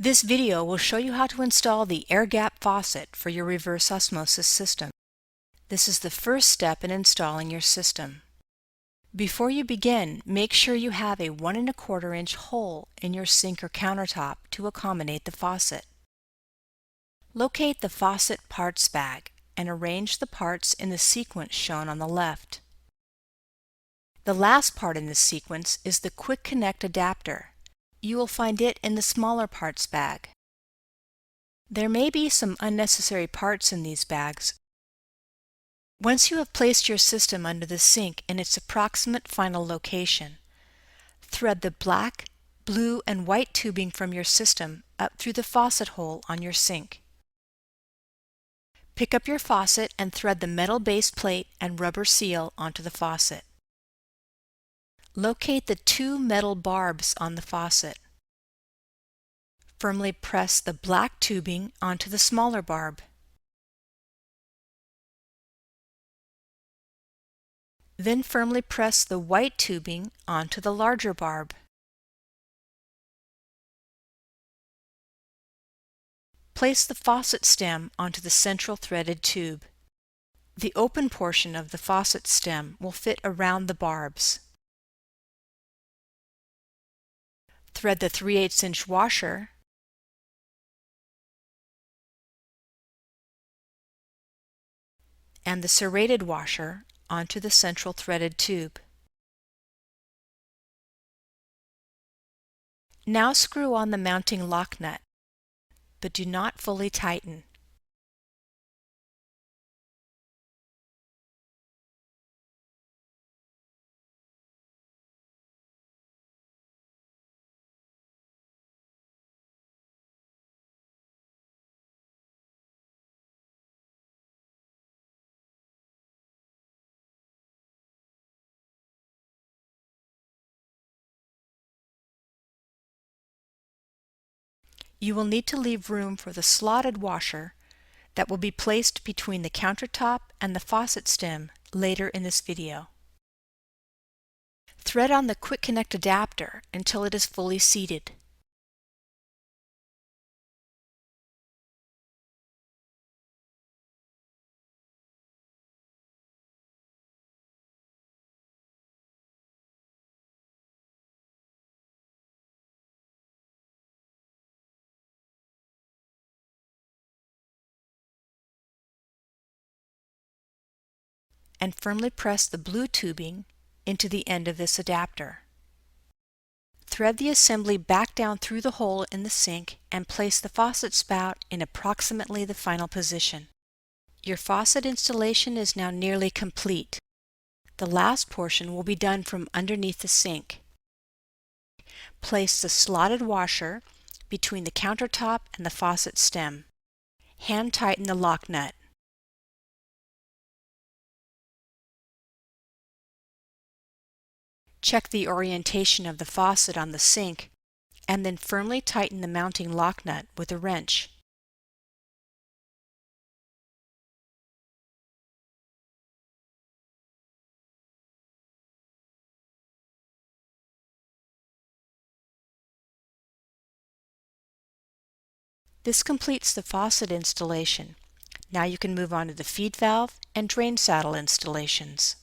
This video will show you how to install the air gap faucet for your reverse osmosis system. This is the first step in installing your system. Before you begin, make sure you have a 1 1/4 inch hole in your sink or countertop to accommodate the faucet. Locate the faucet parts bag and arrange the parts in the sequence shown on the left. The last part in this sequence is the Quick Connect adapter. You will find it in the smaller parts bag. There may be some unnecessary parts in these bags. Once you have placed your system under the sink in its approximate final location, thread the black, blue, and white tubing from your system up through the faucet hole on your sink. Pick up your faucet and thread the metal base plate and rubber seal onto the faucet. Locate the 2 metal barbs on the faucet. Firmly press the black tubing onto the smaller barb. Then firmly press the white tubing onto the larger barb. Place the faucet stem onto the central threaded tube. The open portion of the faucet stem will fit around the barbs. Thread the 3/8 inch washer and the serrated washer onto the central threaded tube. Now screw on the mounting lock nut, but do not fully tighten. You will need to leave room for the slotted washer that will be placed between the countertop and the faucet stem later in this video. Thread on the Quick Connect adapter until it is fully seated. And firmly press the blue tubing into the end of this adapter. Thread the assembly back down through the hole in the sink and place the faucet spout in approximately the final position. Your faucet installation is now nearly complete. The last portion will be done from underneath the sink. Place the slotted washer between the countertop and the faucet stem. Hand tighten the lock nut. Check the orientation of the faucet on the sink and then firmly tighten the mounting lock nut with a wrench. This completes the faucet installation. Now you can move on to the feed valve and drain saddle installations.